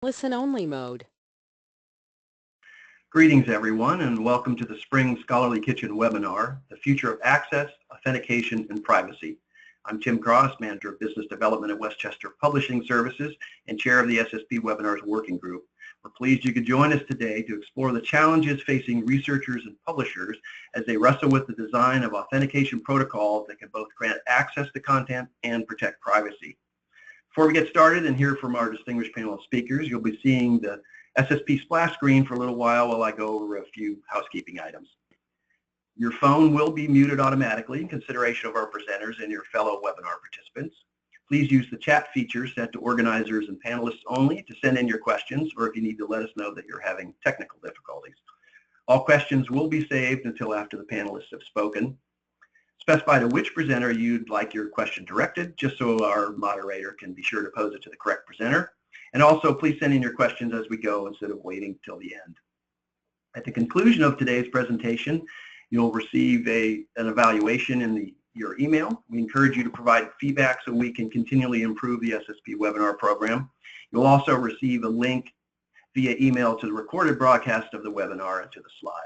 Listen-only mode. Greetings, everyone, and welcome to the Spring Scholarly Kitchen webinar, The Future of Access, Authentication, and Privacy. I'm Tim Cross, Manager of Business Development at Westchester Publishing Services and Chair of the SSPWebinar's Working Group. We're pleased you could join us today to explore the challenges facing researchers and publishers as they wrestle with the design of authentication protocols that can both grant access to content and protect privacy. Before we get started and hear from our distinguished panel of speakers, you'll be seeing the SSP splash screen for a little while I go over a few housekeeping items. Your phone will be muted automatically in consideration of our presenters and your fellow webinar participants. Please use the chat feature set to organizers and panelists only to send in your questions, or if you need to let us know that you're having technical difficulties. All questions will be saved until after the panelists have spoken. Specify to which presenter you'd like your question directed, just so our moderator can be sure to pose it to the correct presenter. And also, please send in your questions as we go instead of waiting till the end. At the conclusion of today's presentation, you'll receive an evaluation in your email. We encourage you to provide feedback so we can continually improve the SSP webinar program. You'll also receive a link via email to the recorded broadcast of the webinar and to the slides.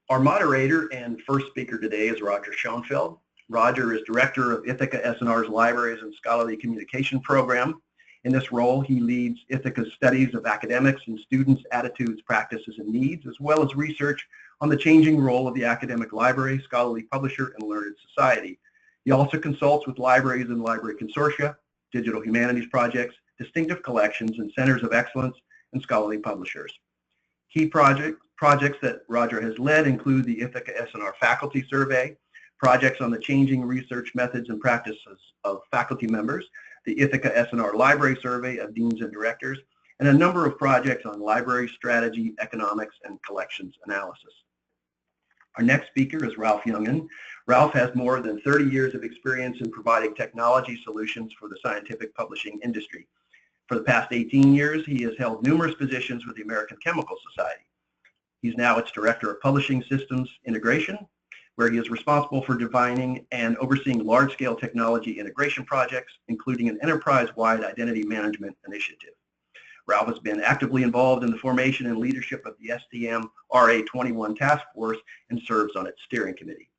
Our moderator and first speaker today is Roger Schoenfeld. Roger is Director of Ithaca S&R's Libraries and Scholarly Communication Program. In this role, he leads Ithaca's studies of academics and students' attitudes, practices, and needs, as well as research on the changing role of the academic library, scholarly publisher, and learned society. He also consults with libraries and library consortia, digital humanities projects, distinctive collections, and centers of excellence, and scholarly publishers. Key projects that Roger has led include the Ithaca S&R Faculty Survey, projects on the changing research methods and practices of faculty members, the Ithaca S&R Library Survey of Deans and Directors, and a number of projects on library strategy, economics, and collections analysis. Our next speaker is Ralph Youngen. Ralph has more than 30 years of experience in providing technology solutions for the scientific publishing industry. For the past 18 years, he has held numerous positions with the American Chemical Society. He's now its Director of Publishing Systems Integration, where he is responsible for defining and overseeing large-scale technology integration projects, including an enterprise-wide identity management initiative. Ralph has been actively involved in the formation and leadership of the STM RA21 task force and serves on its steering committee.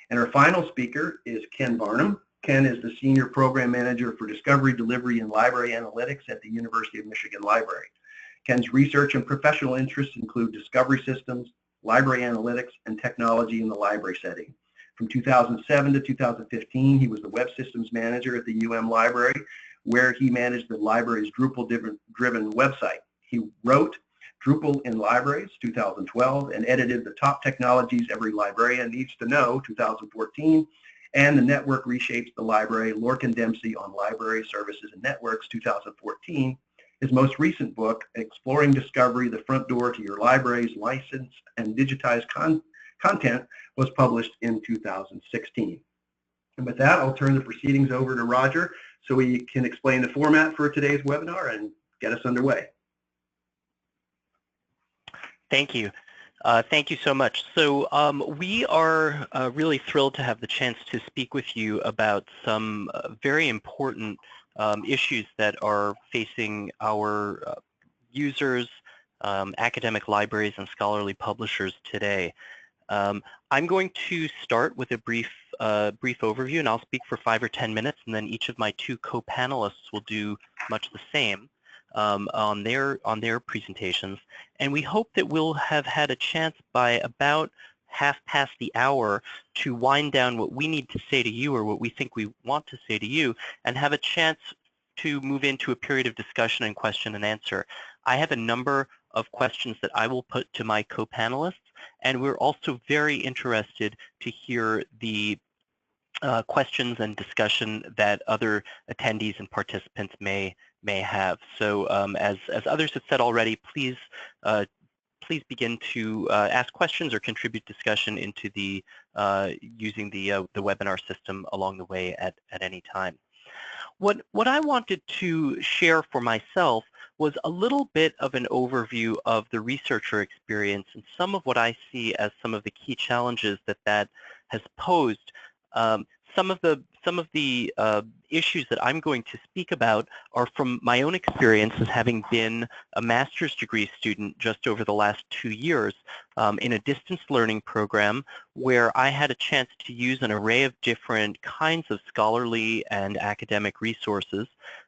And our final speaker is Ken Barnum. Ken is the Senior Program Manager for Discovery, Delivery, and Library Analytics at the University of Michigan Library. Ken's research and professional interests include discovery systems, library analytics, and technology in the library setting. From 2007 to 2015, he was the Web Systems Manager at the UM Library, where he managed the library's Drupal-driven website. He wrote Drupal in Libraries, 2012, and edited The Top Technologies Every Librarian Needs to Know, 2014, and The Network Reshapes the Library, Lorcan Dempsey on Library Services and Networks, 2014. His most recent book, Exploring Discovery, The Front Door to Your Library's Licensed and Digitized Content, was published in 2016. And with that, I'll turn the proceedings over to Roger so he can explain the format for today's webinar and get us underway. Thank you. Thank you so much. So we are really thrilled to have the chance to speak with you about some very important issues that are facing our users, academic libraries, and scholarly publishers today. I'm going to start with a brief overview, and I'll speak for 5 or 10 minutes, and then each of my two co-panelists will do much the same on their presentations. And we hope that we'll have had a chance by about half past the hour to wind down what we need to say to you or what we think we want to say to you, and have a chance to move into a period of discussion and question and answer. I have a number of questions that I will put to my co-panelists, and we're also very interested to hear the questions and discussion that other attendees and participants may have. So as others have said already, please begin to ask questions or contribute discussion into the using the webinar system along the way at any time. What I wanted to share for myself was a little bit of an overview of the researcher experience and some of what I see as some of the key challenges that has posed. some of the issues that I'm going to speak about are from my own experience as having been a master's degree student just over the last 2 years in a distance learning program where I had a chance to use an array of different kinds of scholarly and academic resources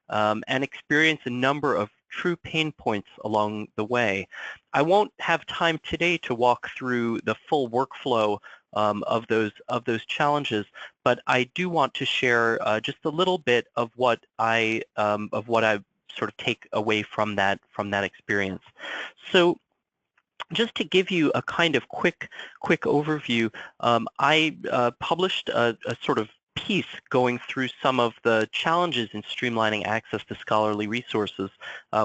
and experience a number of true pain points along the way. I won't have time today to walk through the full workflow of those challenges, but I do want to share just a little bit of what I sort of take away from that experience. So, just to give you a kind of quick overview, I published a sort of piece going through some of the challenges in streamlining access to scholarly resources,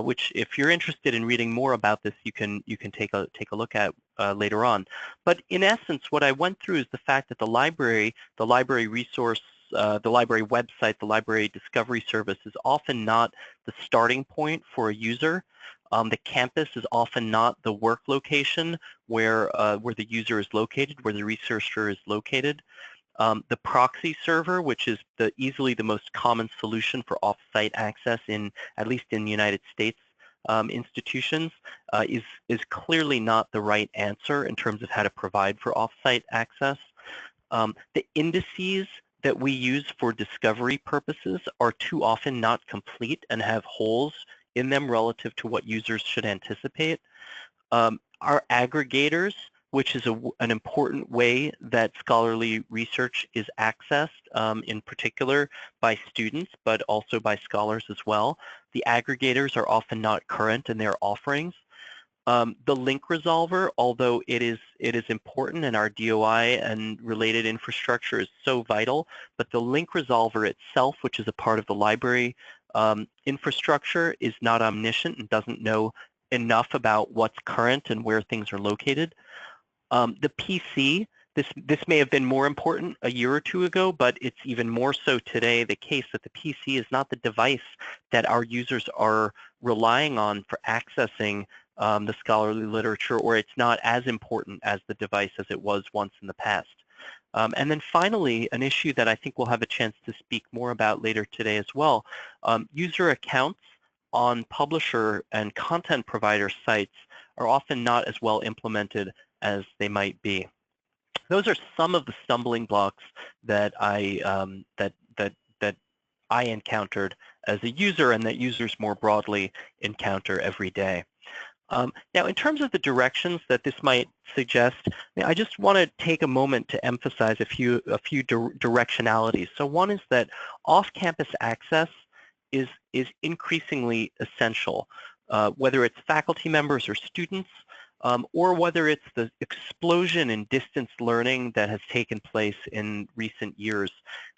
which, if you're interested in reading more about this, you can take a look at later on. But in essence, what I went through is the fact that the library resource, the library website, the library discovery service is often not the starting point for a user. The campus is often not the work location where the user is located, where the researcher is located. The proxy server, which is easily the most common solution for off-site access at least in the United States institutions, is clearly not the right answer in terms of how to provide for off-site access. The indices that we use for discovery purposes are too often not complete and have holes in them relative to what users should anticipate. Our aggregators, which is an important way that scholarly research is accessed, in particular by students, but also by scholars as well. The aggregators are often not current in their offerings. The link resolver, although it is important and our DOI and related infrastructure is so vital, but the link resolver itself, which is a part of the library infrastructure, is not omniscient and doesn't know enough about what's current and where things are located. The PC, this may have been more important a year or two ago, but it's even more so today the case that the PC is not the device that our users are relying on for accessing the scholarly literature, or it's not as important as the device as it was once in the past. And then finally, an issue that I think we'll have a chance to speak more about later today as well, user accounts on publisher and content provider sites are often not as well implemented as they might be. Those are some of the stumbling blocks that I encountered as a user and that users more broadly encounter every day. Now, in terms of the directions that this might suggest, I just want to take a moment to emphasize a few directionalities. So one is that off-campus access is increasingly essential, whether it's faculty members or students, or whether it's the explosion in distance learning that has taken place in recent years.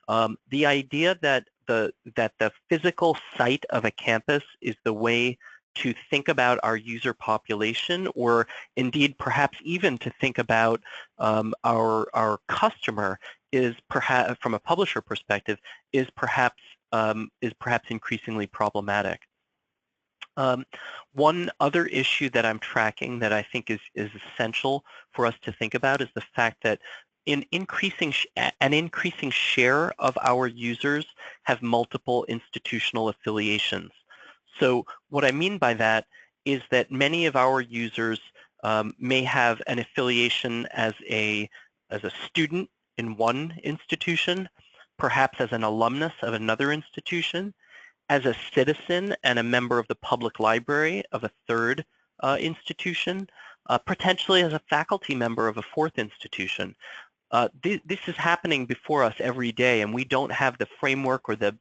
The idea that the physical site of a campus is the way to think about our user population, or indeed perhaps even to think about our customer, is perhaps, from a publisher perspective, is perhaps increasingly problematic. One other issue that I'm tracking that I think is essential for us to think about is the fact that an increasing share of our users have multiple institutional affiliations. So what I mean by that is that many of our users may have an affiliation as a student in one institution, perhaps as an alumnus of another institution, as a citizen and a member of the public library of a third institution, potentially as a faculty member of a fourth institution. This is happening before us every day, and we don't have the framework or the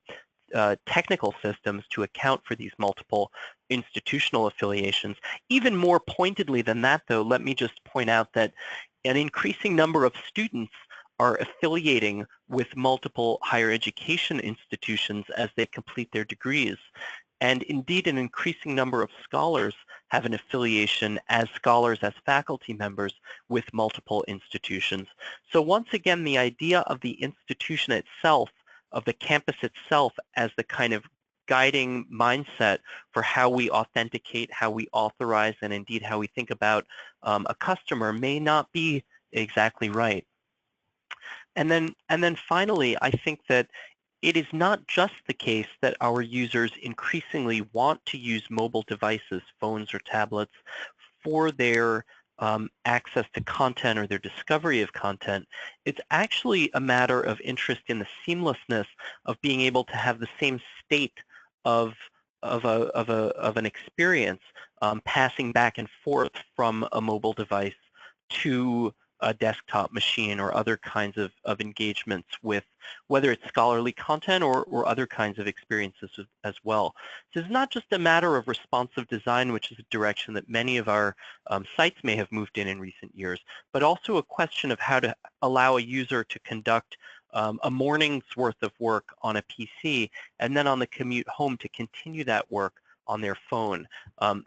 technical systems to account for these multiple institutional affiliations. Even more pointedly than that, though, let me just point out that an increasing number of students are affiliating with multiple higher education institutions as they complete their degrees. And indeed, an increasing number of scholars have an affiliation as scholars, as faculty members, with multiple institutions. So once again, the idea of the institution itself, of the campus itself, as the kind of guiding mindset for how we authenticate, how we authorize, and indeed how we think about a customer may not be exactly right. And then finally, I think that it is not just the case that our users increasingly want to use mobile devices, phones or tablets, for their access to content or their discovery of content. It's actually a matter of interest in the seamlessness of being able to have the same state of an experience passing back and forth from a mobile device to a desktop machine or other kinds of engagements with, whether it's scholarly content or other kinds of experiences as well. So it's not just a matter of responsive design, which is a direction that many of our sites may have moved in recent years, but also a question of how to allow a user to conduct a morning's worth of work on a PC, and then on the commute home to continue that work on their phone.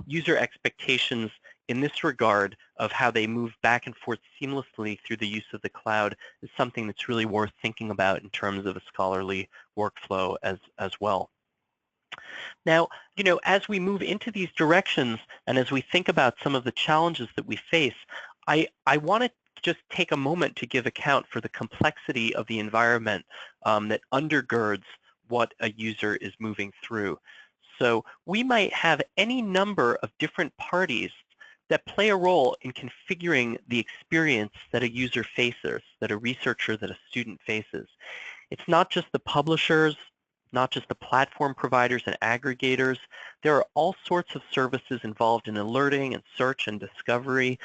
User expectations in this regard of how they move back and forth seamlessly through the use of the cloud is something that's really worth thinking about in terms of a scholarly workflow as well. Now, as we move into these directions and as we think about some of the challenges that we face, I want to just take a moment to give account for the complexity of the environment that undergirds what a user is moving through. So we might have any number of different parties that play a role in configuring the experience that a user faces, that a researcher, that a student faces. It's not just the publishers, not just the platform providers and aggregators. There are all sorts of services involved in alerting and search and discovery,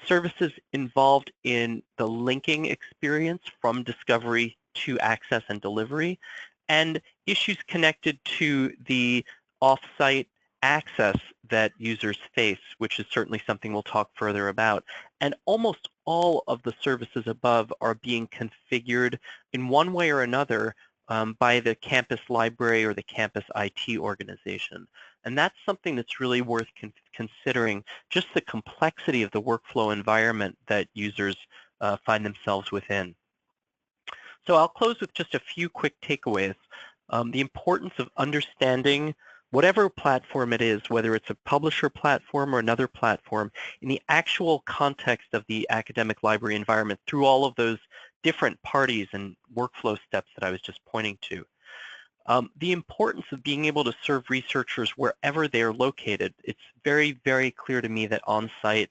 services involved in the linking experience from discovery to access and delivery, and issues connected to the off-site access that users face, which is certainly something we'll talk further about. And almost all of the services above are being configured in one way or another by the campus library or the campus IT organization. And that's something that's really worth considering, just the complexity of the workflow environment that users find themselves within. So I'll close with just a few quick takeaways. The importance of understanding whatever platform it is, whether it's a publisher platform or another platform, in the actual context of the academic library environment through all of those different parties and workflow steps that I was just pointing to. The importance of being able to serve researchers wherever they're located. It's very, very clear to me that on-site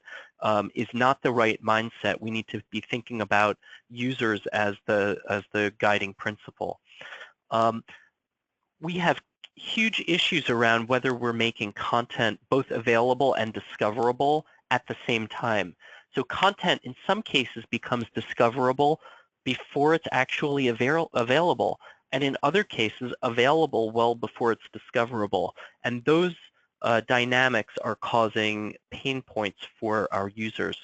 is not the right mindset. We need to be thinking about users as the guiding principle. We have huge issues around whether we're making content both available and discoverable at the same time. So content in some cases becomes discoverable before it's actually available, and in other cases available well before it's discoverable. And those dynamics are causing pain points for our users.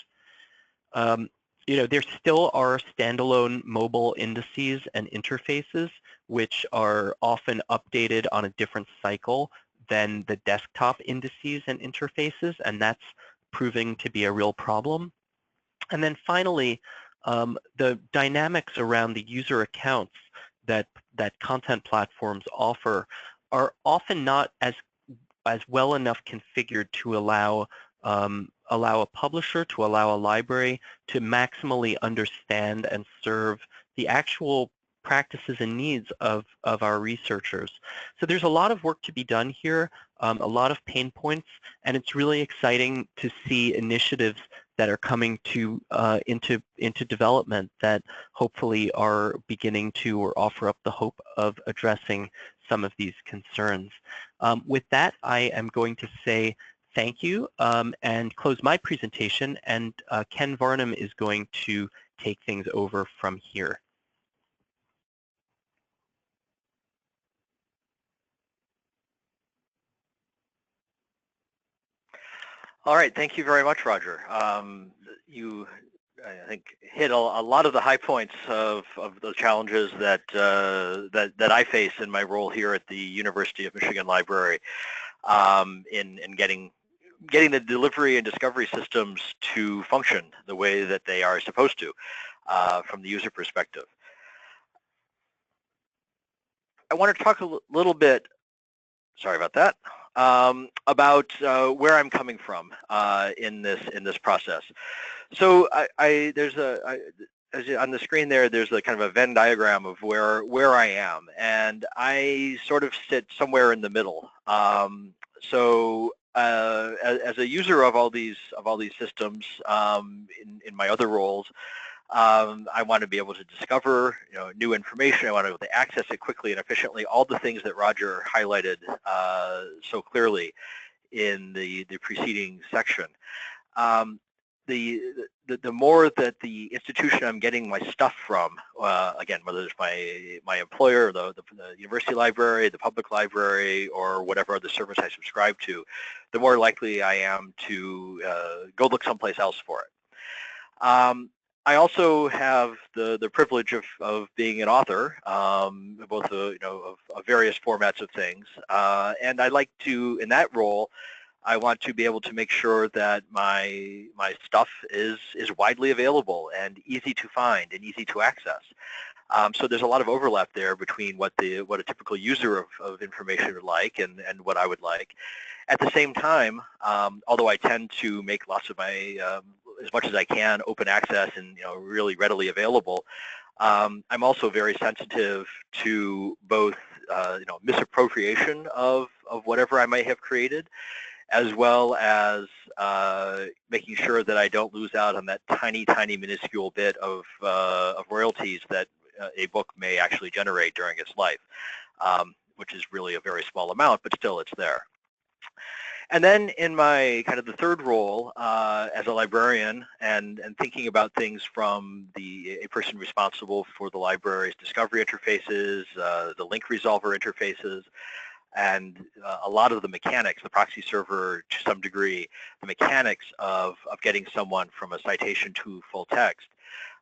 There still are standalone mobile indices and interfaces which are often updated on a different cycle than the desktop indices and interfaces, and that's proving to be a real problem. And then finally, the dynamics around the user accounts that content platforms offer are often not as well enough configured to allow a publisher, to allow a library to maximally understand and serve the actual practices and needs of our researchers. So there's a lot of work to be done here, a lot of pain points, and it's really exciting to see initiatives that are coming into development that hopefully are beginning to or offer up the hope of addressing some of these concerns. With that, I am going to say thank you and close my presentation, and Ken Varnum is going to take things over from here. All right, thank you very much, Roger. You, I think, hit a lot of the high points of the challenges that I face in my role here at the University of Michigan Library in getting the delivery and discovery systems to function the way that they are supposed to from the user perspective. I want to talk a little bit, sorry about that, about where I'm coming from in this process. So on the screen there's a kind of a Venn diagram of where I am, and I sort of sit somewhere in the middle. As a user of all these systems, in my other roles, I want to be able to discover new information. I want to be able to access it quickly and efficiently. All the things that Roger highlighted so clearly in the preceding section. The more that the institution I'm getting my stuff from, again, whether it's my employer, the university library, the public library, or whatever other service I subscribe to, the more likely I am to go look someplace else for it. I also have the privilege of being an author, both of various formats of things, and I like to, in that role, I want to be able to make sure that my stuff is widely available and easy to find and easy to access. So there's a lot of overlap there between what a typical user of information would like and what I would like. At the same time, although I tend to make lots of my as much as I can open access and really readily available, I'm also very sensitive to both misappropriation of whatever I may have created, as well as making sure that I don't lose out on that tiny, minuscule bit of royalties that a book may actually generate during its life, which is really a very small amount, but still it's there. And then in my kind of the third role as a librarian and thinking about things from a person responsible for the library's discovery interfaces, the link resolver interfaces, and a lot of the mechanics, the proxy server to some degree, the mechanics of getting someone from a citation to full text.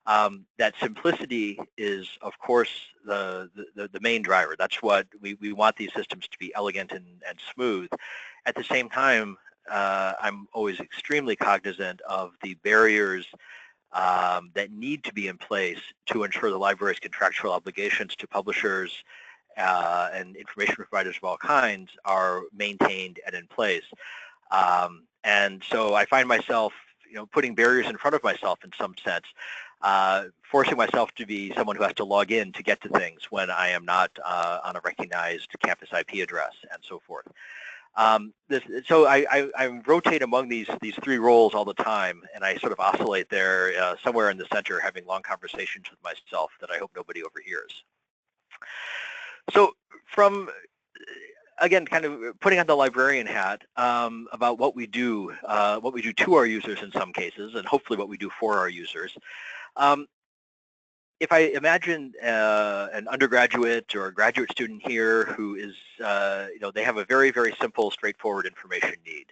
That simplicity is, of course, the main driver. That's what we want these systems to be elegant and smooth. At the same time, I'm always extremely cognizant of the barriers that need to be in place to ensure the library's contractual obligations to publishers and information providers of all kinds are maintained and in place. And so I find myself, putting barriers in front of myself in some sense, forcing myself to be someone who has to log in to get to things when I am not on a recognized campus IP address and so forth. So I rotate among these three roles all the time, and I sort of oscillate there somewhere in the center, having long conversations with myself that I hope nobody overhears. So from, again, kind of putting on the librarian hat about what we do to our users in some cases, and hopefully what we do for our users. If I imagine an undergraduate or a graduate student here who is, they have a very, very simple, straightforward information need.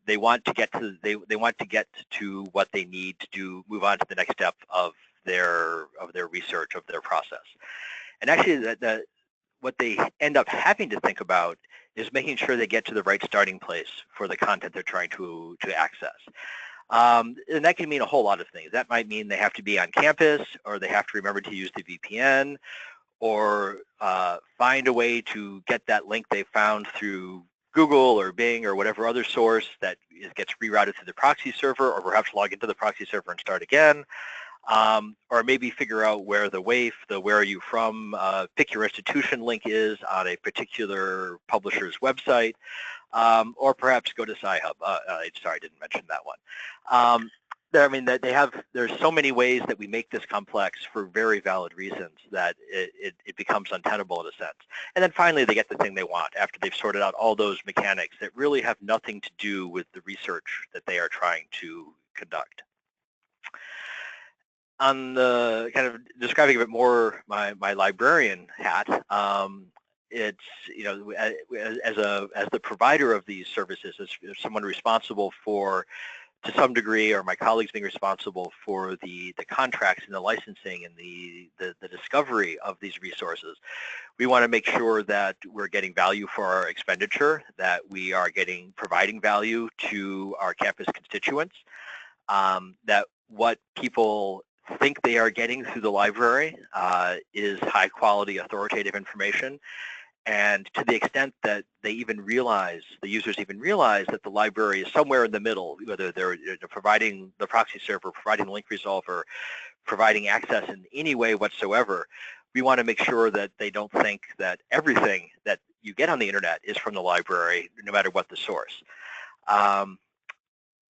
They want to get to what they need to move on to the next step of their research, of their process. And actually, what they end up having to think about is making sure they get to the right starting place for the content they're trying to access. And that can mean a whole lot of things. That might mean they have to be on campus, or they have to remember to use the VPN, or find a way to get that link they found through Google or Bing or whatever other source that gets rerouted to the proxy server, or perhaps log into the proxy server and start again. Or maybe figure out where the WAIF, the where are you from, pick your institution link is on a particular publisher's website, or perhaps go to Sci-Hub. Sorry, I didn't mention that one. There's so many ways that we make this complex for very valid reasons that it becomes untenable in a sense. And then finally, they get the thing they want after they've sorted out all those mechanics that really have nothing to do with the research that they are trying to conduct. On the kind of describing a bit more my librarian hat, it's as the provider of these services, as someone responsible for, to some degree, or my colleagues being responsible for the contracts and the licensing and the discovery of these resources. We want to make sure that we're getting value for our expenditure, that we are providing value to our campus constituents, that what people think they are getting through the library is high quality authoritative information, and to the extent that they even realize, the users even realize that the library is somewhere in the middle, whether they're providing the proxy server, providing the link resolver, providing access in any way whatsoever, we want to make sure that they don't think that everything that you get on the internet is from the library, no matter what the source.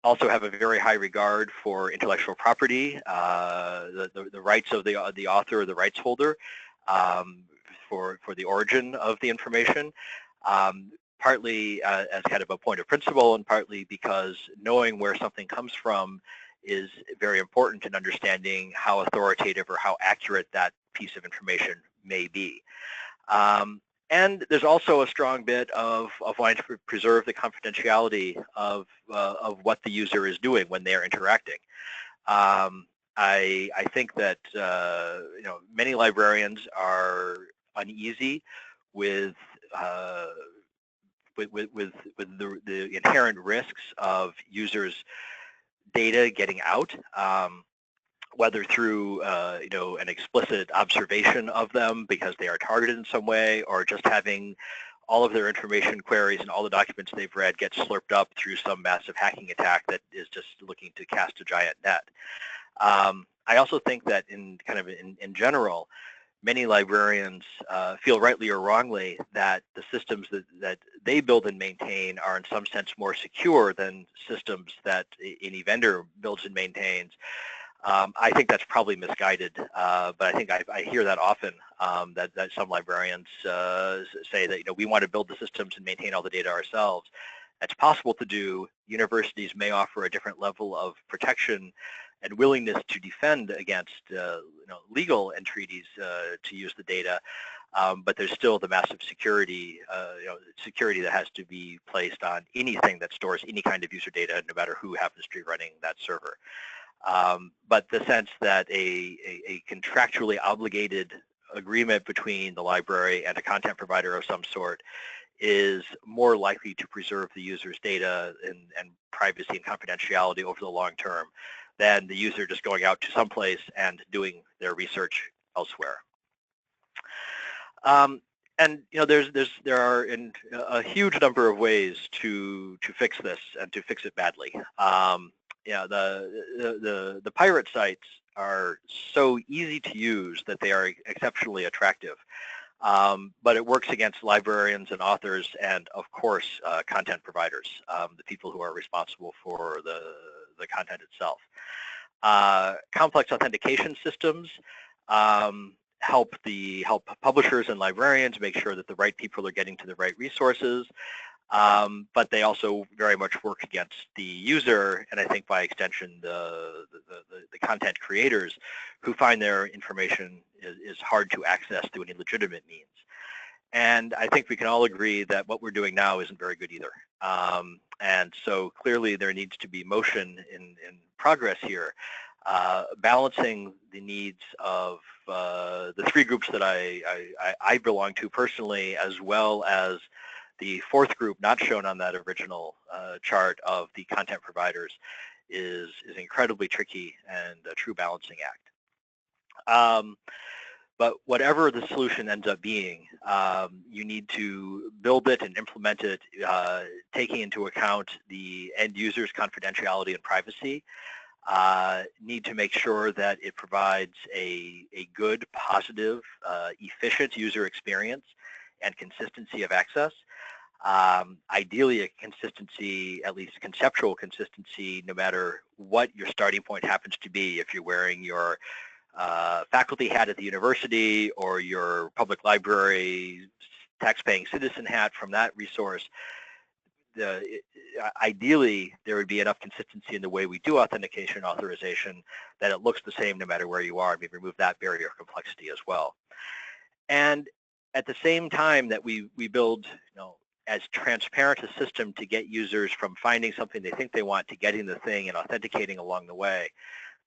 Also have a very high regard for intellectual property, the rights of the author or the rights holder, for the origin of the information, partly as kind of a point of principle, and partly because knowing where something comes from is very important in understanding how authoritative or how accurate that piece of information may be. And there's also a strong bit of wanting to preserve the confidentiality of what the user is doing when they're interacting. I think that many librarians are uneasy with the inherent risks of users' data getting out, whether through an explicit observation of them because they are targeted in some way, or just having all of their information queries and all the documents they've read get slurped up through some massive hacking attack that is just looking to cast a giant net. I also think that in general, many librarians feel rightly or wrongly that the systems that they build and maintain are in some sense more secure than systems that any vendor builds and maintains. I think that's probably misguided, but I think I hear that often, that some librarians say that we want to build the systems and maintain all the data ourselves. That's possible to do. Universities may offer a different level of protection and willingness to defend against legal entreaties to use the data, but there's still the massive security that has to be placed on anything that stores any kind of user data, no matter who happens to be running that server. But the sense that a contractually obligated agreement between the library and a content provider of some sort is more likely to preserve the user's data and privacy and confidentiality over the long term than the user just going out to someplace and doing their research elsewhere. And there are a huge number of ways to fix this and to fix it badly. The pirate sites are so easy to use that they are exceptionally attractive. But it works against librarians and authors and, of course, content providers, the people who are responsible for the content itself. Complex authentication systems help publishers and librarians make sure that the right people are getting to the right resources, but they also very much work against the user, and I think by extension the content creators, who find their information is hard to access through any legitimate means. And I think we can all agree that what we're doing now isn't very good either. And so clearly there needs to be motion in progress here, balancing the needs of the three groups that I belong to personally, as well as the fourth group not shown on that original chart of the content providers, is incredibly tricky and a true balancing act. But whatever the solution ends up being, you need to build it and implement it, taking into account the end user's confidentiality and privacy. Need to make sure that it provides a good, positive, efficient user experience and consistency of access. Ideally a consistency, at least conceptual consistency, no matter what your starting point happens to be. If you're wearing your faculty hat at the university or your public library tax-paying citizen hat from that resource, ideally there would be enough consistency in the way we do authentication and authorization that it looks the same no matter where you are, and we remove that barrier of complexity as well. And at the same time that we build as transparent a system to get users from finding something they think they want to getting the thing and authenticating along the way,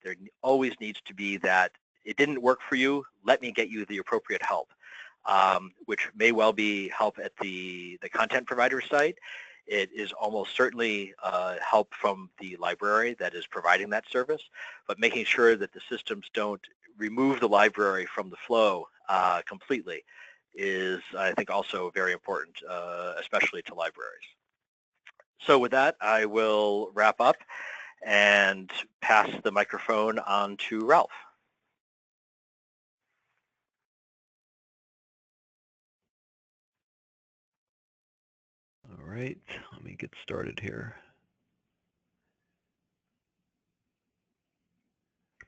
there always needs to be that it didn't work for you, let me get you the appropriate help, which may well be help at the content provider site. It is almost certainly help from the library that is providing that service, but making sure that the systems don't remove the library from the flow completely is, I think, also very important, especially to libraries. So with that, I will wrap up and pass the microphone on to Ralph. right, let me get started here.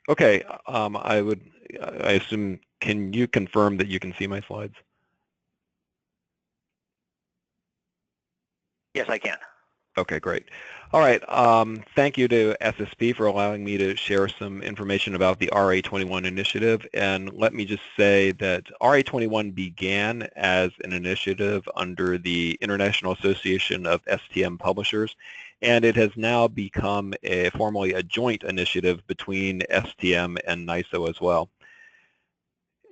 Okay, I assume, can you confirm that you can see my slides? Yes, I can. Okay, great. All right, thank you to SSP for allowing me to share some information about the RA21 initiative. And let me just say that RA21 began as an initiative under the International Association of STM Publishers, and it has now become formally a joint initiative between STM and NISO as well.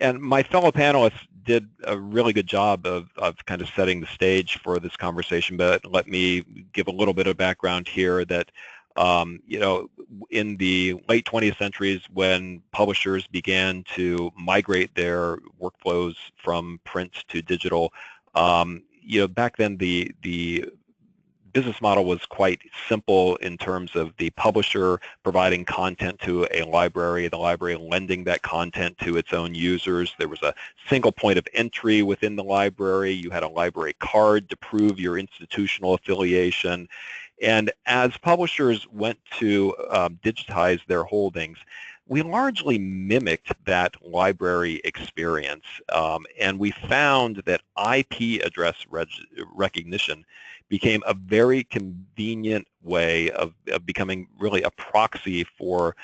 And my fellow panelists did a really good job of kind of setting the stage for this conversation, but let me give a little bit of background here that, you know, in the late 20th centuries when publishers began to migrate their workflows from print to digital, you know, back then the business model was quite simple in terms of the publisher providing content to a library, the library lending that content to its own users. There was a single point of entry within the library. You had a library card to prove your institutional affiliation. And as publishers went to digitize their holdings, we largely mimicked that library experience. And we found that IP address recognition became a very convenient way of becoming really a proxy for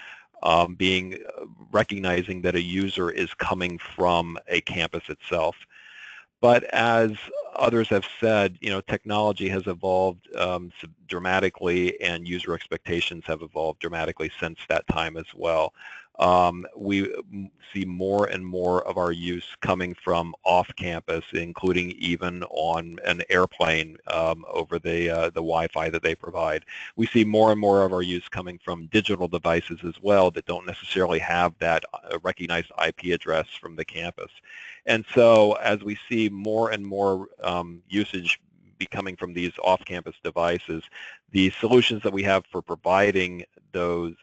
recognizing that a user is coming from a campus itself. But as others have said, you know, technology has evolved dramatically, and user expectations have evolved dramatically since that time as well. We see more and more of our use coming from off campus, including even on an airplane over the Wi-Fi that they provide. We see more and more of our use coming from digital devices as well that don't necessarily have that recognized IP address from the campus. And so as we see more and more usage coming from these off-campus devices, the solutions that we have for providing those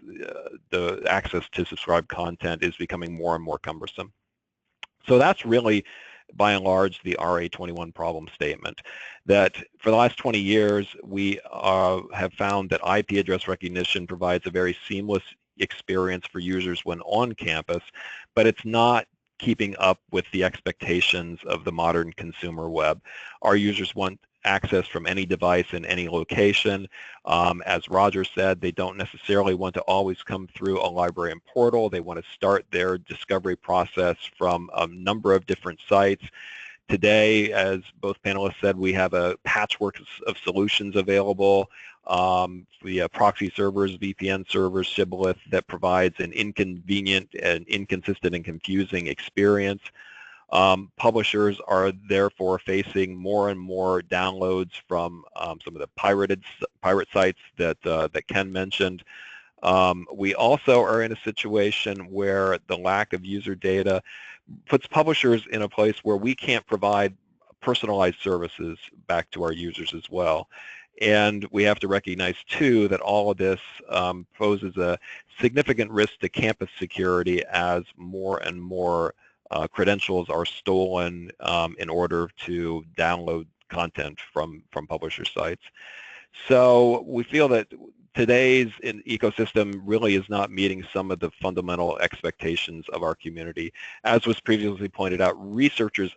the access to subscribed content is becoming more and more cumbersome. So that's really, by and large, the RA21 problem statement, that for the last 20 years, we have found that IP address recognition provides a very seamless experience for users when on campus, but it's not keeping up with the expectations of the modern consumer web. Our users want access from any device in any location. As Roger said, they don't necessarily want to always come through a librarian portal. They want to start their discovery process from a number of different sites. Today, as both panelists said, we have a patchwork of solutions available via proxy servers, VPN servers, shibboleth, that provides an inconvenient and inconsistent and confusing experience. Publishers are therefore facing more and more downloads from some of the pirate sites that Ken mentioned. We also are in a situation where the lack of user data puts publishers in a place where we can't provide personalized services back to our users as well. And we have to recognize, too, that all of this poses a significant risk to campus security as more and more credentials are stolen in order to download content from publisher sites. So we feel that today's ecosystem really is not meeting some of the fundamental expectations of our community. As was previously pointed out, researchers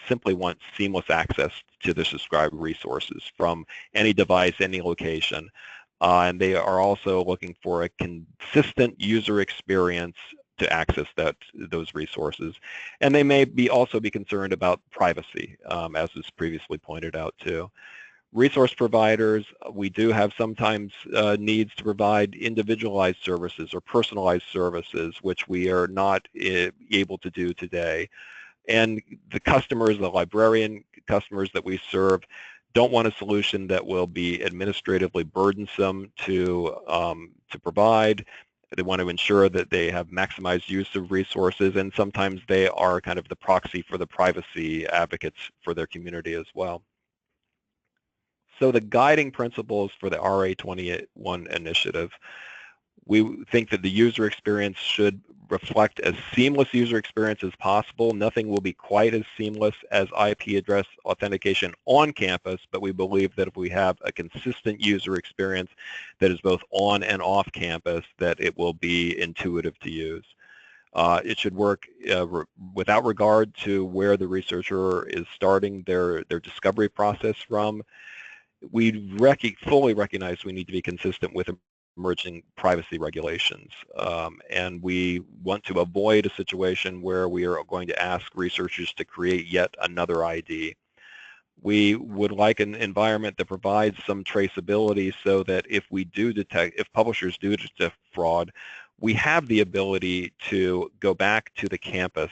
simply want seamless access to the subscribed resources from any device, any location. And they are also looking for a consistent user experience to access those resources. And they may also be concerned about privacy, as was previously pointed out too. Resource providers, we do have sometimes needs to provide individualized services or personalized services, which we are not able to do today. And the customers, the librarian customers that we serve, don't want a solution that will be administratively burdensome to provide. They want to ensure that they have maximized use of resources, and sometimes they are kind of the proxy for the privacy advocates for their community as well. So the guiding principles for the RA21 initiative, We think that the user experience should reflect as seamless user experience as possible. Nothing will be quite as seamless as IP address authentication on campus, but we believe that if we have a consistent user experience that is both on and off campus, that it will be intuitive to use. It should work without regard to where the researcher is starting their discovery process from. We fully recognize we need to be consistent with emerging privacy regulations, and we want to avoid a situation where we are going to ask researchers to create yet another ID. We would like an environment that provides some traceability so that if publishers do detect fraud, we have the ability to go back to the campus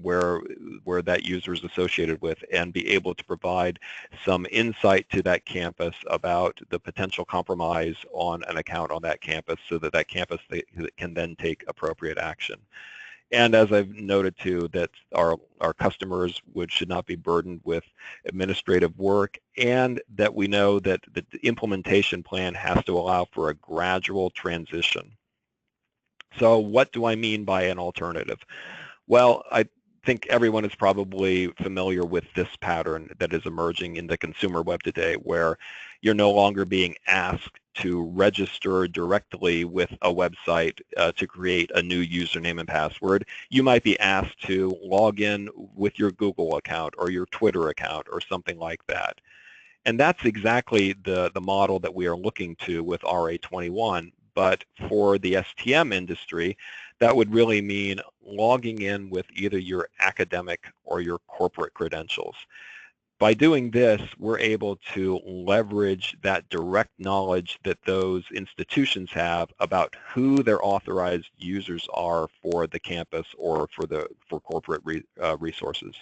where that user is associated with and be able to provide some insight to that campus about the potential compromise on an account on that campus so that that campus can then take appropriate action. And as I've noted too, that our customers should not be burdened with administrative work, and that we know that the implementation plan has to allow for a gradual transition. So what do I mean by an alternative? Well, I think everyone is probably familiar with this pattern that is emerging in the consumer web today, where you're no longer being asked to register directly with a website to create a new username and password. You might be asked to log in with your Google account or your Twitter account or something like that. And that's exactly the model that we are looking to with RA21. But for the STM industry, that would really mean logging in with either your academic or your corporate credentials. By doing this, we're able to leverage that direct knowledge that those institutions have about who their authorized users are for the campus or for corporate resources.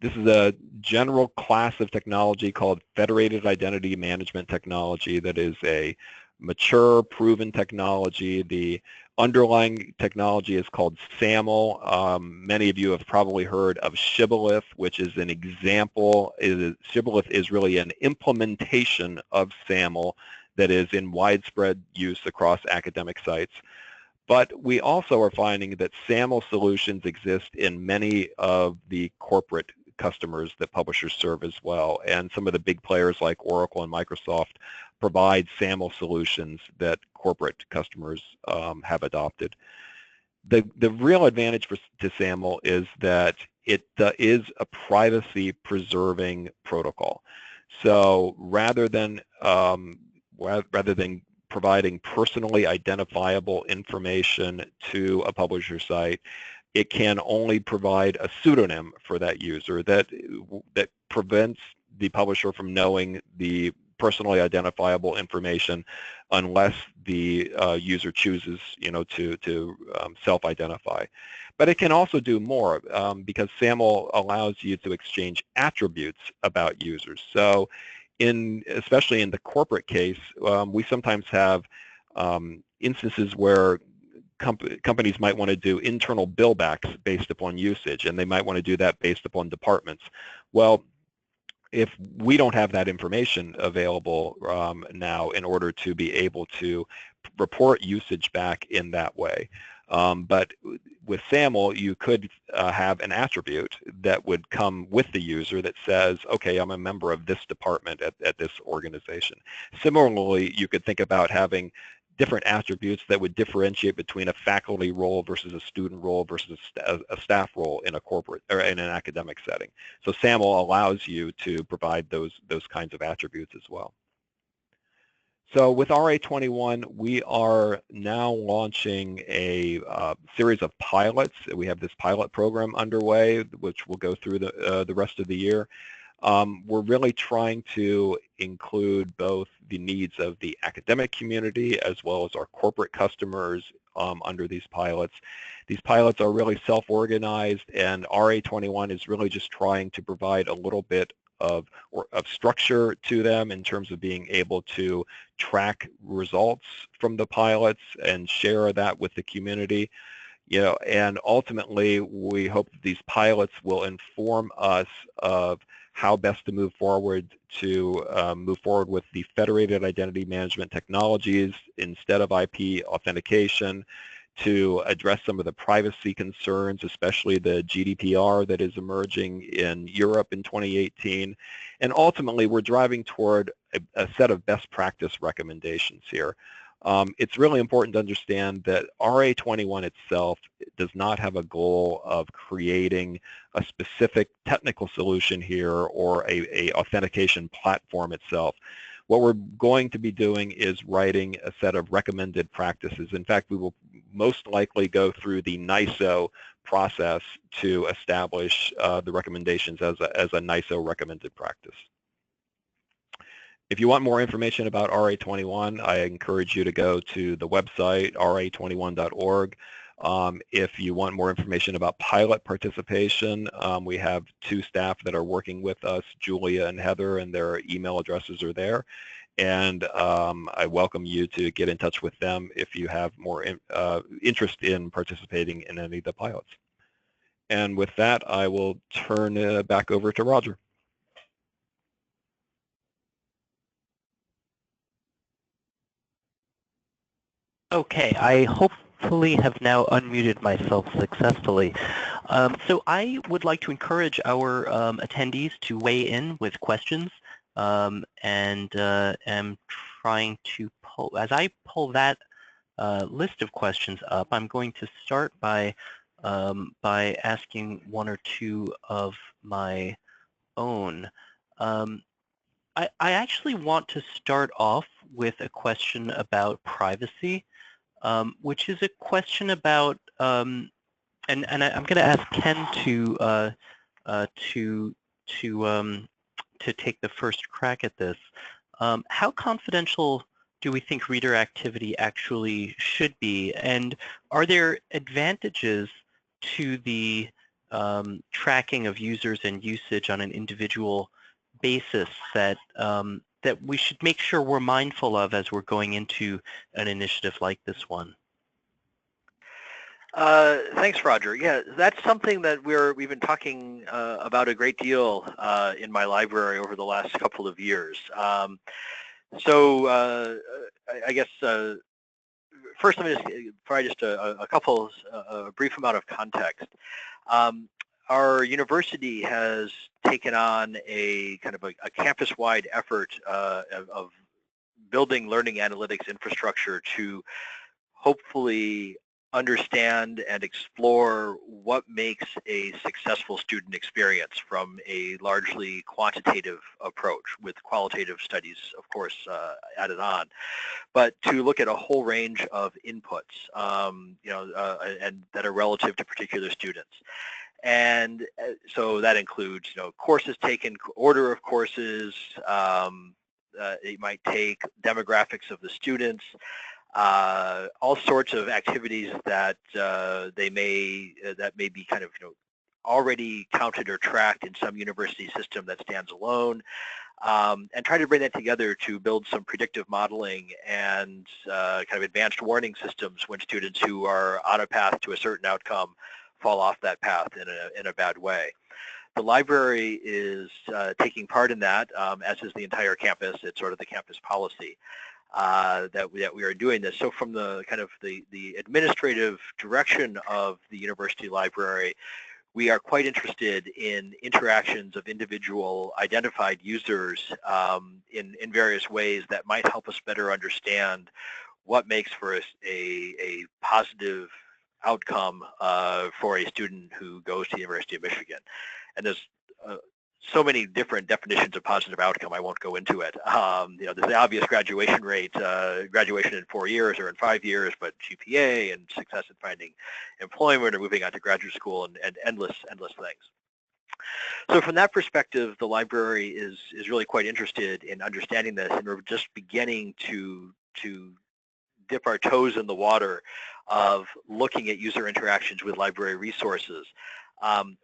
This is a general class of technology called Federated Identity Management Technology that is a mature, proven technology. The underlying technology is called SAML. Many of you have probably heard of Shibboleth, which is an example. Shibboleth is really an implementation of SAML that is in widespread use across academic sites. But we also are finding that SAML solutions exist in many of the corporate customers that publishers serve as well. And some of the big players like Oracle and Microsoft provide SAML solutions that corporate customers have adopted. The real advantage to SAML is that it is a privacy-preserving protocol. So rather than providing personally identifiable information to a publisher site, it can only provide a pseudonym for that user that prevents the publisher from knowing the personally identifiable information unless the user chooses, to self-identify. But it can also do more because SAML allows you to exchange attributes about users. So especially in the corporate case, we sometimes have instances where companies might want to do internal billbacks based upon usage, and they might want to do that based upon departments. Well, if we don't have that information available now in order to be able to report usage back in that way. But with SAML, you could have an attribute that would come with the user that says, okay, I'm a member of this department at this organization. Similarly, you could think about having different attributes that would differentiate between a faculty role versus a student role versus a staff role in a corporate or in an academic setting. So SAML allows you to provide those kinds of attributes as well. So with RA21, we are now launching a series of pilots. We have this pilot program underway, which will go through the rest of the year. We're really trying to include both the needs of the academic community as well as our corporate customers under these pilots. These pilots are really self-organized, and RA21 is really just trying to provide a little bit of structure to them in terms of being able to track results from the pilots and share that with the community. And ultimately we hope that these pilots will inform us of how best to move forward with the federated identity management technologies instead of IP authentication, to address some of the privacy concerns, especially the GDPR that is emerging in Europe in 2018. And ultimately, we're driving toward a set of best practice recommendations here. It's really important to understand that RA21 itself does not have a goal of creating a specific technical solution here or a authentication platform itself. What we're going to be doing is writing a set of recommended practices. In fact, we will most likely go through the NISO process to establish the recommendations as a NISO recommended practice. If you want more information about RA21, I encourage you to go to the website, ra21.org. If you want more information about pilot participation, we have two staff that are working with us, Julia and Heather, and their email addresses are there. And I welcome you to get in touch with them if you have more interest in participating in any of the pilots. And with that, I will turn it back over to Roger. Okay, I hopefully have now unmuted myself successfully. So I would like to encourage our attendees to weigh in with questions, and am trying to pull, as I pull that list of questions up, I'm going to start by asking one or two of my own. I actually want to start off with a question about privacy. Which is a question about, and I'm going to ask Ken to take the first crack at this. How confidential do we think reader activity actually should be, and are there advantages to the tracking of users and usage on an individual basis that that we should make sure we're mindful of as we're going into an initiative like this one? Thanks, Roger. Yeah, that's something that we've been talking about a great deal in my library over the last couple of years. I guess first let me just provide just a brief amount of context. Our university has taken on a kind of a campus-wide effort of building learning analytics infrastructure to hopefully understand and explore what makes a successful student experience from a largely quantitative approach, with qualitative studies, of course, added on, but to look at a whole range of inputs, and that are relative to particular students. And so that includes, courses taken, order of courses. It might take demographics of the students, all sorts of activities that may be kind of already counted or tracked in some university system that stands alone, and try to bring that together to build some predictive modeling and kind of advanced warning systems when students who are on a path to a certain outcome fall off that path in a bad way. The library is taking part in that, as is the entire campus. It's sort of the campus policy that we are doing this. So from the kind of the administrative direction of the university library, we are quite interested in interactions of individual identified users in various ways that might help us better understand what makes for a positive outcome for a student who goes to the University of Michigan. And there's so many different definitions of positive outcome, I won't go into it. There's the obvious graduation rate, graduation in 4 years or in 5 years, but GPA and success in finding employment or moving on to graduate school and endless things. So from that perspective, the library is really quite interested in understanding this, and we're just beginning to dip our toes in the water of looking at user interactions with library resources.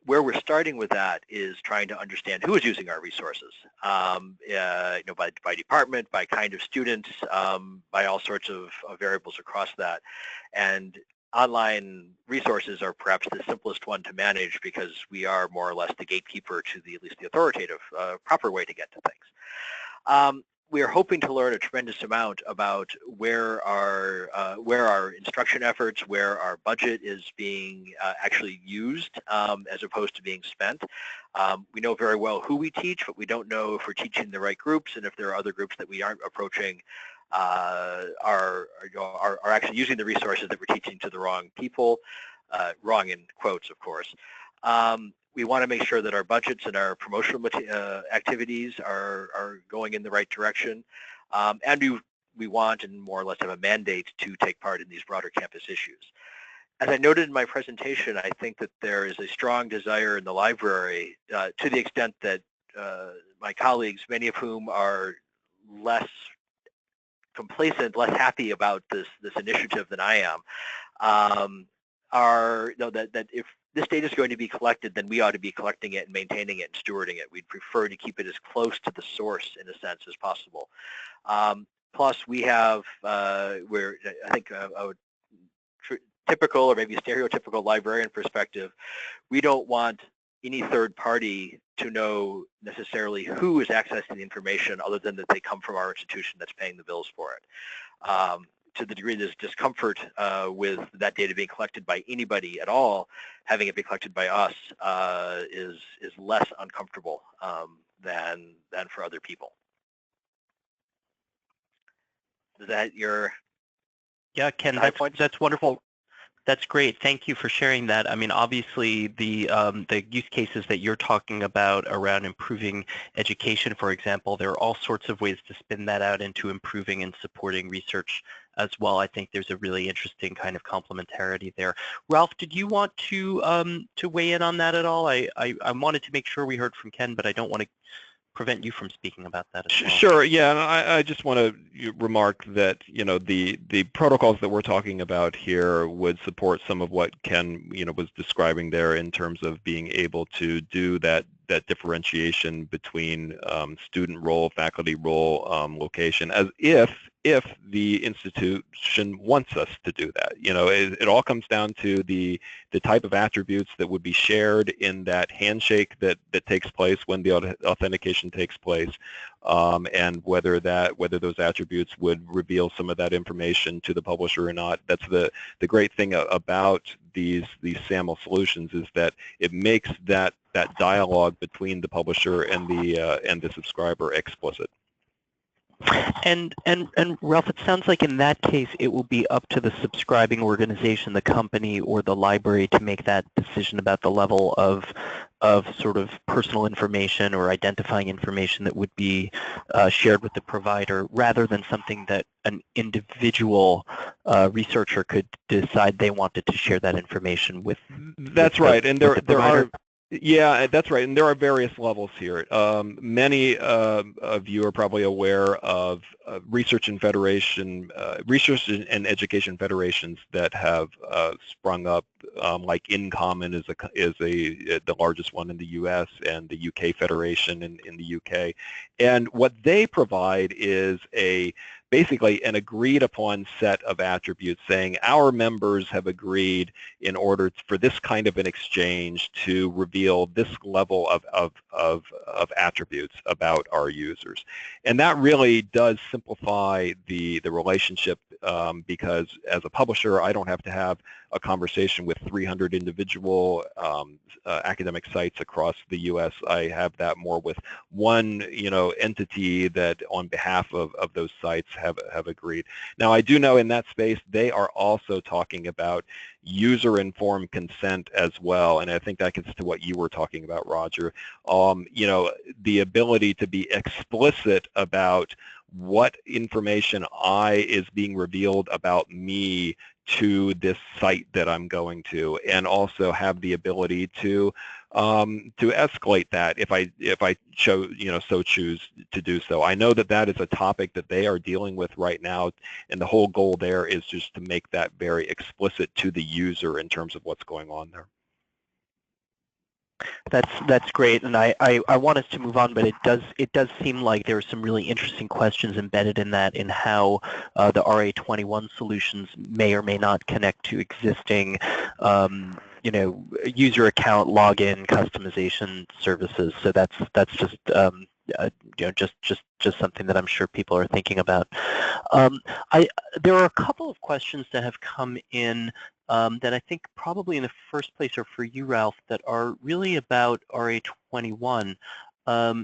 Where we're starting with that is trying to understand who is using our resources, by department, by kind of students, by all sorts of variables across that. And online resources are perhaps the simplest one to manage because we are more or less the gatekeeper to at least the authoritative, proper way to get to things. We are hoping to learn a tremendous amount about where our instruction efforts, where our budget is being actually used as opposed to being spent. We know very well who we teach, but we don't know if we're teaching the right groups and if there are other groups that we aren't approaching are actually using the resources that we're teaching to the wrong people, wrong in quotes, of course. We want to make sure that our budgets and our promotional activities are going in the right direction. And we want and more or less have a mandate to take part in these broader campus issues. As I noted in my presentation, I think that there is a strong desire in the library to the extent that my colleagues, many of whom are less complacent, less happy about this initiative than I am, that if this data is going to be collected, then we ought to be collecting it and maintaining it and stewarding it. We'd prefer to keep it as close to the source, in a sense, as possible. Plus, we have, I think, a typical or maybe stereotypical librarian perspective. We don't want any third party to know necessarily who is accessing the information other than that they come from our institution that's paying the bills for it. To the degree there's discomfort with that data being collected by anybody at all, having it be collected by us is less uncomfortable than for other people. Is that your? Yeah, Ken, that's wonderful. That's great. Thank you for sharing that. I mean, obviously, the use cases that you're talking about around improving education, for example, there are all sorts of ways to spin that out into improving and supporting research as well. I think there's a really interesting kind of complementarity there. Ralph, did you want to weigh in on that at all? I wanted to make sure we heard from Ken, but I don't want to prevent you from speaking about that as well. Sure. Yeah, and I just want to remark that the protocols that we're talking about here would support some of what Ken was describing there in terms of being able to do that differentiation between student role, faculty role, location, as if the institution wants us to do that. It all comes down to the type of attributes that would be shared in that handshake that takes place when the authentication takes place, and whether those attributes would reveal some of that information to the publisher or not. That's the great thing about these SAML solutions, is that it makes that dialogue between the publisher and the subscriber explicit. And Ralph, it sounds like in that case it will be up to the subscribing organization, the company, or the library to make that decision about the level of sort of personal information or identifying information that would be shared with the provider, rather than something that an individual researcher could decide they wanted to share that information with. That's right, and there are. Yeah, that's right, and there are various levels here. Many of you are probably aware of research and education federations that have sprung up, like InCommon is the largest one in the U.S. and the UK Federation in the UK, and what they provide is basically an agreed upon set of attributes saying our members have agreed in order for this kind of an exchange to reveal this level of attributes about our users. And that really does simplify the relationship, because as a publisher I don't have to have a conversation with 300 individual academic sites across the U.S. I have that more with one entity that on behalf of those sites have agreed. Now I do know in that space they are also talking about user-informed consent as well, and I think that gets to what you were talking about, Roger. The ability to be explicit about what information is being revealed about me to this site that I'm going to, and also have the ability to escalate that if I so choose to do so. I know that is a topic that they are dealing with right now, and the whole goal there is just to make that very explicit to the user in terms of what's going on there. That's great, and I want us to move on, but it does seem like there are some really interesting questions embedded in that, in how the RA21 solutions may or may not connect to existing, user account login customization services. So that's just just something that I'm sure people are thinking about. There are a couple of questions that have come in that I think probably in the first place are for you, Ralph, that are really about RA21. Let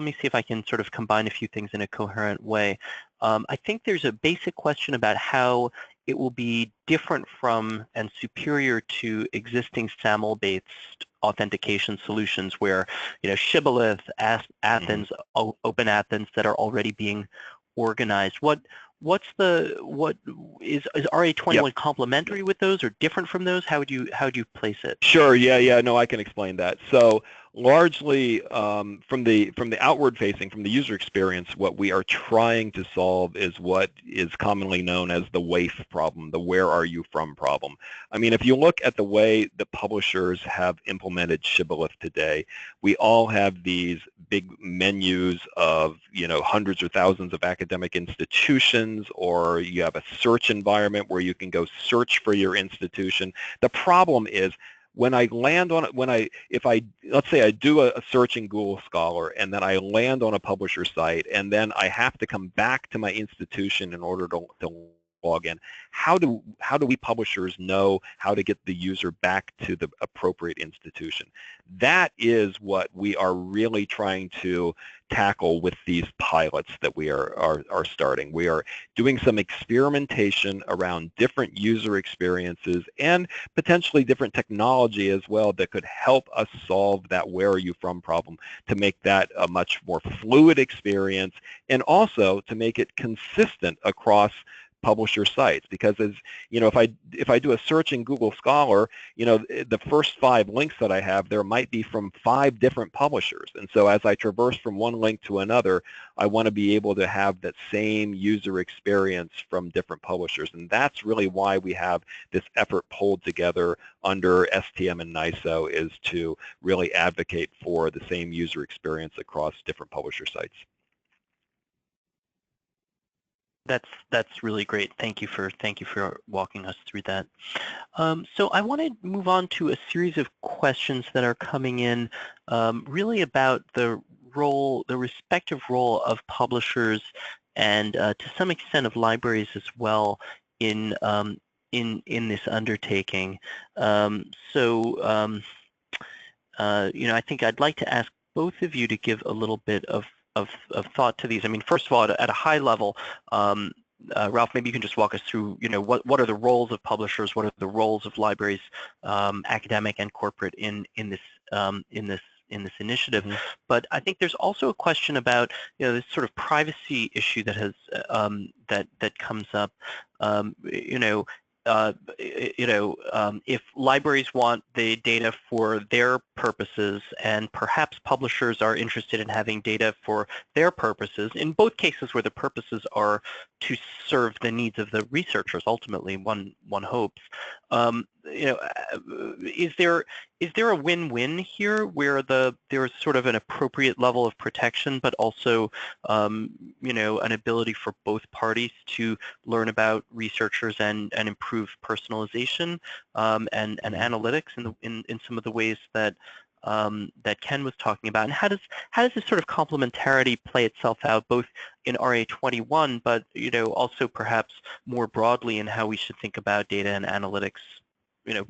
me see if I can sort of combine a few things in a coherent way. I think there's a basic question about how it will be different from and superior to existing SAML-based authentication solutions where, Shibboleth, Athens, Open Athens that are already being organized. What is RA21 complementary with those or different from those? How would you place it? Sure. Yeah. No, I can explain that. So largely from the outward facing, from the user experience, what we are trying to solve is what is commonly known as the WAIF problem, the where are you from problem. I mean, if you look at the way the publishers have implemented Shibboleth today, we all have these big menus of, hundreds or thousands of academic institutions, or you have a search environment where you can go search for your institution. The problem is, when I land on it, let's say I do a search in Google Scholar and then I land on a publisher site and then I have to come back to my institution in order to log in, how do we publishers know how to get the user back to the appropriate institution? That is what we are really trying to tackle with these pilots that we are starting. We are doing some experimentation around different user experiences and potentially different technology as well that could help us solve that where are you from problem, to make that a much more fluid experience and also to make it consistent across publisher sites. Because as if I do a search in Google Scholar, the first 5 links that I have there might be from 5 different publishers, and so as I traverse from one link to another, I want to be able to have that same user experience from different publishers, and that's really why we have this effort pulled together under STM and NISO, is to really advocate for the same user experience across different publisher sites. That's really great. Thank you for walking us through that. So I want to move on to a series of questions that are coming in, really about the respective role of publishers and to some extent of libraries as well in this undertaking. I think I'd like to ask both of you to give a little bit of thought to these. I mean, first of all, at a high level, Ralph, maybe you can just walk us through, what are the roles of publishers, what are the roles of libraries, academic and corporate, in this initiative. Mm-hmm. But I think there's also a question about, this sort of privacy issue that has that comes up. If libraries want the data for their purposes and perhaps publishers are interested in having data for their purposes, in both cases where the purposes are to serve the needs of the researchers, ultimately, one hopes, is there a win-win here where there's sort of an appropriate level of protection, but also an ability for both parties to learn about researchers and improve personalization and analytics in some of the ways that that Ken was talking about? And how does this sort of complementarity play itself out both in RA21, but also perhaps more broadly in how we should think about data and analytics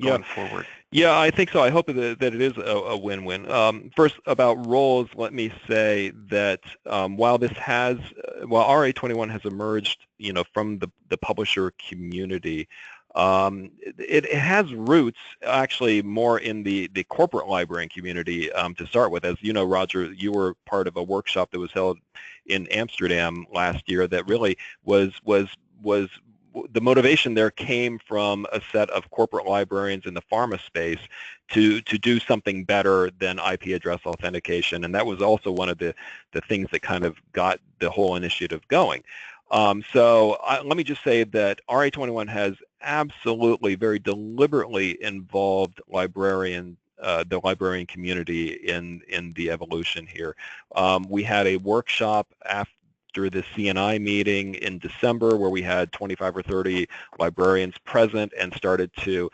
going forward? Yeah, I think so. I hope that it is a win-win. First, about roles, let me say that while RA21 has emerged, from the publisher community, it has roots actually more in the corporate librarian community to start with. As you know, Roger, you were part of a workshop that was held in Amsterdam last year that really was the motivation there came from a set of corporate librarians in the pharma space to do something better than IP address authentication, and that was also one of the things that kind of got the whole initiative going. Let me just say that RA21 has absolutely very deliberately involved the librarian community in the evolution here. We had a workshop after the CNI meeting in December where we had 25 or 30 librarians present and started to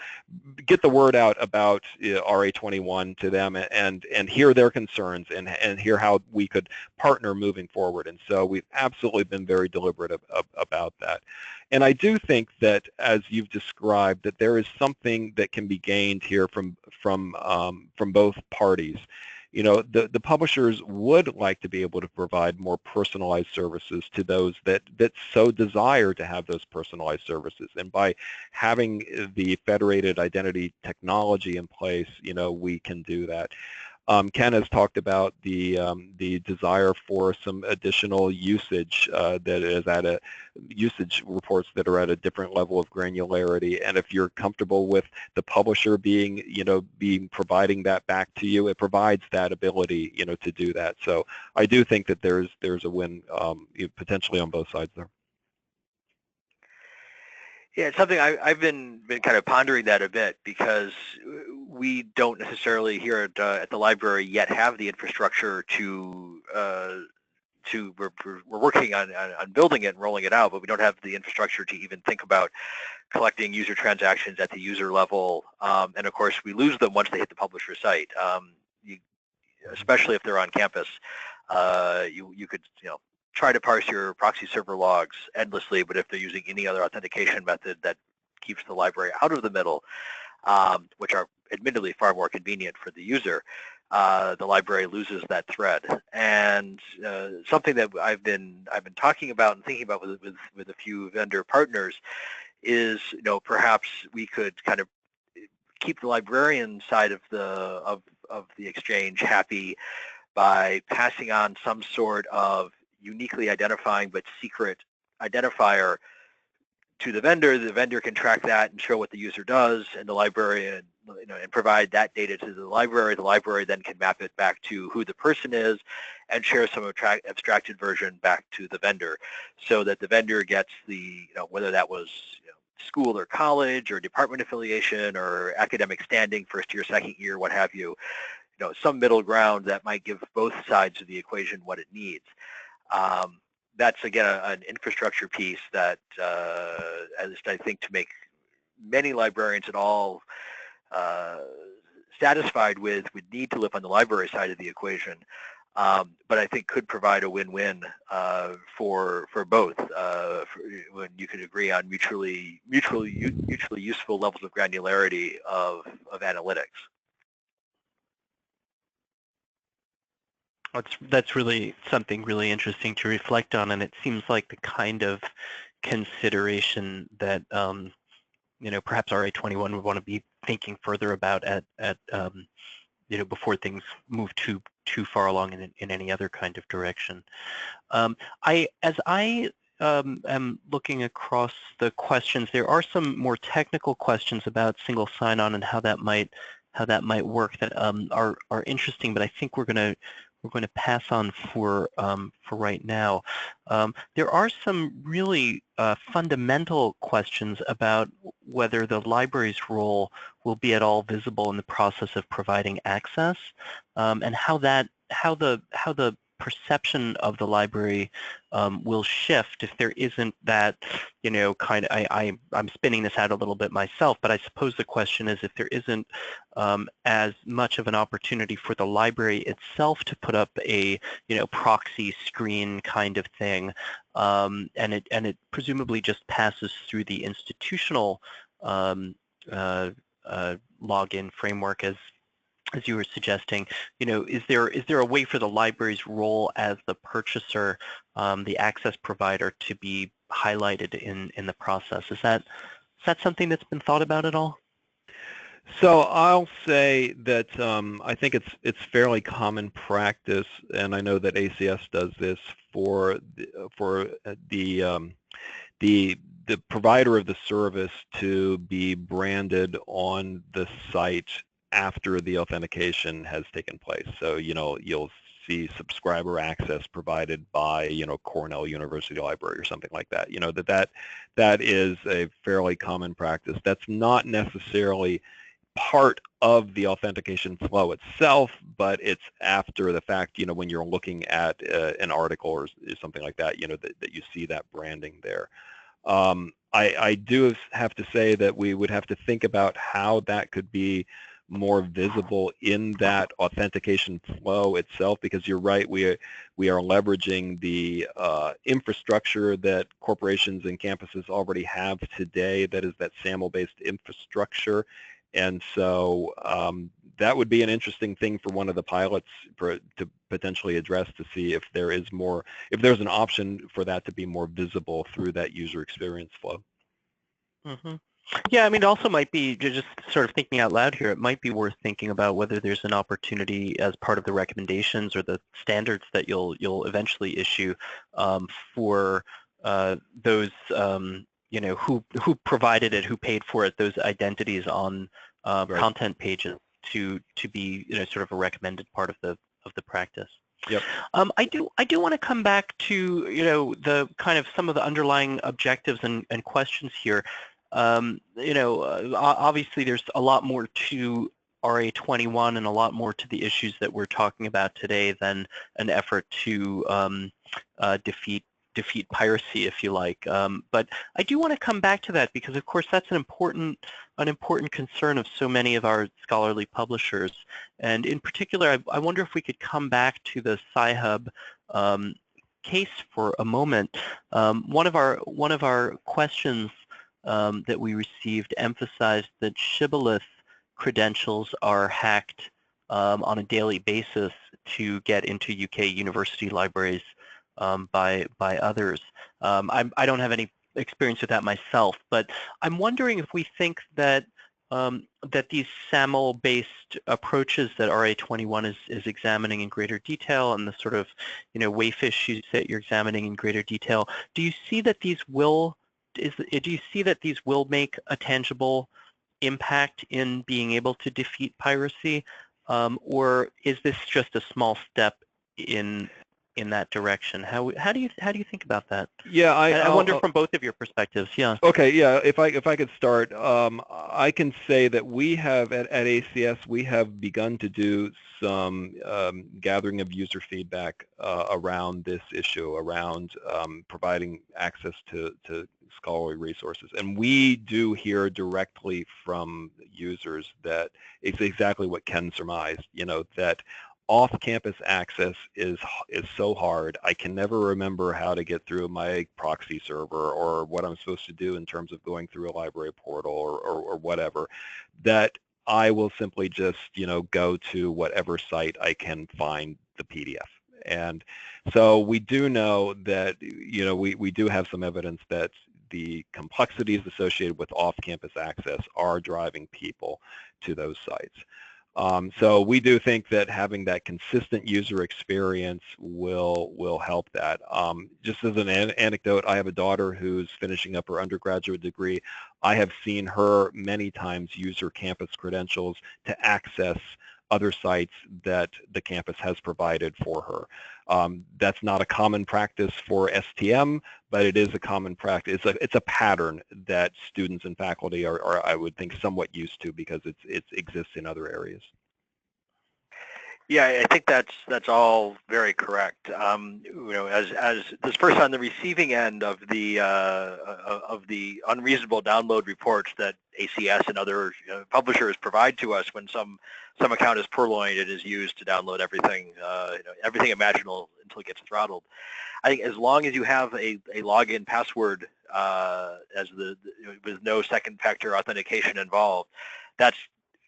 get the word out about RA21 to them and hear their concerns and hear how we could partner moving forward. And so we've absolutely been very deliberate about that. And I do think that, as you've described, that there is something that can be gained here from both parties. You know, the publishers would like to be able to provide more personalized services to those that so desire to have those personalized services. And by having the federated identity technology in place, you know, we can do that. Ken has talked about the desire for some additional usage that is at a usage reports that are at a different level of granularity. And if you're comfortable with the publisher being providing that back to you, it provides that ability, you know, to do that. So I do think that there's a win potentially on both sides there. Yeah, it's something I've been kind of pondering that a bit, because we don't necessarily here at the library yet have the infrastructure to we're working on building it and rolling it out, but we don't have the infrastructure to even think about collecting user transactions at the user level, and of course we lose them once they hit the publisher site. Especially if they're on campus, you could try to parse your proxy server logs endlessly, but if they're using any other authentication method that keeps the library out of the middle, which are admittedly far more convenient for the user, the library loses that thread. And something that I've been talking about and thinking about with a few vendor partners is, perhaps we could kind of keep the librarian side of the exchange happy by passing on some sort of uniquely identifying but secret identifier to the vendor. The vendor can track that and show what the user does, and the librarian, and provide that data to the library. The library then can map it back to who the person is and share some abstracted version back to the vendor, so that the vendor gets the, whether that was school or college or department affiliation or academic standing, first year, second year, what have you, some middle ground that might give both sides of the equation what it needs. That's, again, an infrastructure piece that, at least I think, to make many librarians at all satisfied with, would need to live on the library side of the equation. But I think could provide a win-win for both, when you could agree on mutually useful levels of granularity of analytics. That's really something really interesting to reflect on, and it seems like the kind of consideration that perhaps RA21 would want to be thinking further about at before things move too far along in any other kind of direction. As I am looking across the questions, there are some more technical questions about single sign-on and how that might work that are interesting, but I think we're going to pass on for right now. There are some really fundamental questions about whether the library's role will be at all visible in the process of providing access, and how the perception of the library will shift if there isn't that, kind of, I'm spinning this out a little bit myself, but I suppose the question is if there isn't as much of an opportunity for the library itself to put up a, proxy screen kind of thing, and it presumably just passes through the institutional login framework as you were suggesting. Is there a way for the library's role as the purchaser, the access provider, to be highlighted in the process? Is that something that's been thought about at all? So I'll say that I think it's fairly common practice, and I know that ACS does this for the provider of the service to be branded on the site after the authentication has taken place. So you'll see subscriber access provided by, Cornell University Library or something like that. That is a fairly common practice. That's not necessarily part of the authentication flow itself, but it's after the fact, when you're looking at an article or something like that, that you see that branding there. I do have to say that we would have to think about how that could be more visible in that authentication flow itself, because you're right, we are leveraging the infrastructure that corporations and campuses already have today, that is that SAML-based infrastructure. And so that would be an interesting thing for one of the pilots to potentially address, to see if there's an option for that to be more visible through that user experience flow. Mm-hmm. Yeah, I mean, it also might be, just sort of thinking out loud here, it might be worth thinking about whether there's an opportunity as part of the recommendations or the standards that you'll eventually issue for those who provided it, who paid for it, those identities on Right. content pages to be sort of a recommended part of the practice. Yep. I do want to come back to the kind of some of the underlying objectives and questions here. Obviously there's a lot more to RA21 and a lot more to the issues that we're talking about today than an effort to defeat piracy, if you like. But I do want to come back to that because, of course, that's an important concern of so many of our scholarly publishers. And in particular, I wonder if we could come back to the Sci-Hub case for a moment. One of our questions that we received emphasized that shibboleth credentials are hacked on a daily basis to get into UK university libraries by others. I don't have any experience with that myself, but I'm wondering if we think that that these SAML-based approaches that RA21 is examining in greater detail, and the sort of WAIF issues that you're examining in greater detail, do you see that these will make a tangible impact in being able to defeat piracy, or is this just a small step in that direction? How do you think about that? Yeah, I wonder from both of your perspectives. Yeah. Okay, yeah. If I could start, I can say that we have at ACS we have begun to do some gathering of user feedback around this issue, around providing access to scholarly resources, and we do hear directly from users that it's exactly what Ken surmised. That off-campus access is so hard. I can never remember how to get through my proxy server or what I'm supposed to do in terms of going through a library portal or whatever, that I will simply just go to whatever site I can find the PDF. And so we do know that we do have some evidence that the complexities associated with off-campus access are driving people to those sites. So we do think that having that consistent user experience will help that. Just as an anecdote, I have a daughter who's finishing up her undergraduate degree. I have seen her many times use her campus credentials to access other sites that the campus has provided for her. That's not a common practice for STM, but it is a common practice. It's a pattern that students and faculty are I would think, somewhat used to because it exists in other areas. Yeah, I think that's all very correct. As this person on the receiving end of the unreasonable download reports that ACS and other publishers provide to us when some account is purloined and is used to download everything everything imaginable until it gets throttled. I think as long as you have a login password with no second factor authentication involved, that's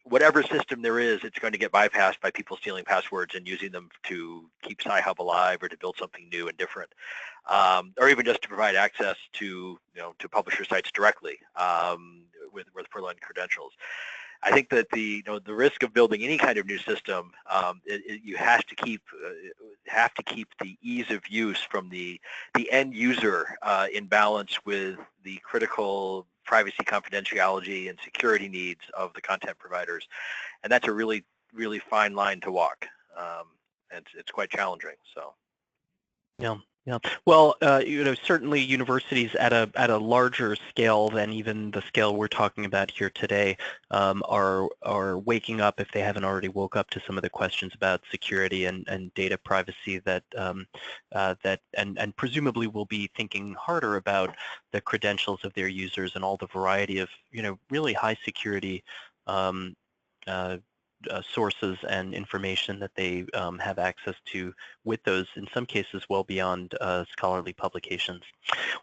whatever system there is, it's going to get bypassed by people stealing passwords and using them to keep Sci-Hub alive or to build something new and different, or even just to provide access to to publisher sites directly with purloined credentials. I think that the risk of building any kind of new system, you have to keep the ease of use from the end user in balance with the critical privacy, confidentiality, and security needs of the content providers, and that's a really, really fine line to walk. it's quite challenging. So. Yeah. Yeah. Well, certainly universities at a larger scale than even the scale we're talking about here today are waking up, if they haven't already woke up, to some of the questions about security and data privacy that and presumably will be thinking harder about the credentials of their users and all the variety of really high security sources and information that they have access to, with those, in some cases, well beyond scholarly publications.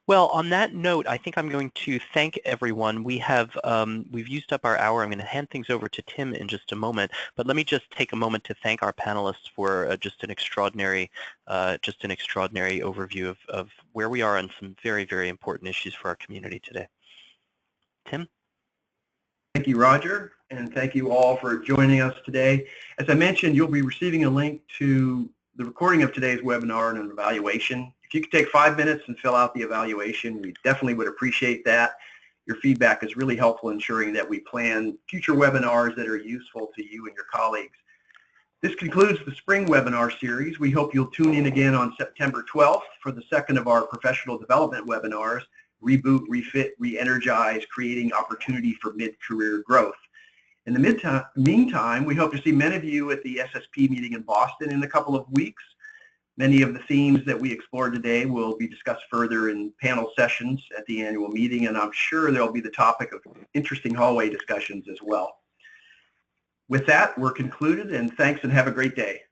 Well, on that note, I think I'm going to thank everyone. We've used up our hour. I'm going to hand things over to Tim in just a moment, but let me just take a moment to thank our panelists for just an extraordinary overview of where we are on some very, very important issues for our community today. Tim? Thank you, Roger, and thank you all for joining us today. As I mentioned, you'll be receiving a link to the recording of today's webinar and an evaluation. If you could take 5 minutes and fill out the evaluation, we definitely would appreciate that. Your feedback is really helpful in ensuring that we plan future webinars that are useful to you and your colleagues. This concludes the spring webinar series. We hope you'll tune in again on September 12th for the second of our professional development webinars, Reboot, Refit, Re-energize, Creating Opportunity for Mid-Career Growth. In the meantime, we hope to see many of you at the SSP meeting in Boston in a couple of weeks. Many of the themes that we explored today will be discussed further in panel sessions at the annual meeting, and I'm sure there'll be the topic of interesting hallway discussions as well. With that, we're concluded, and thanks and have a great day.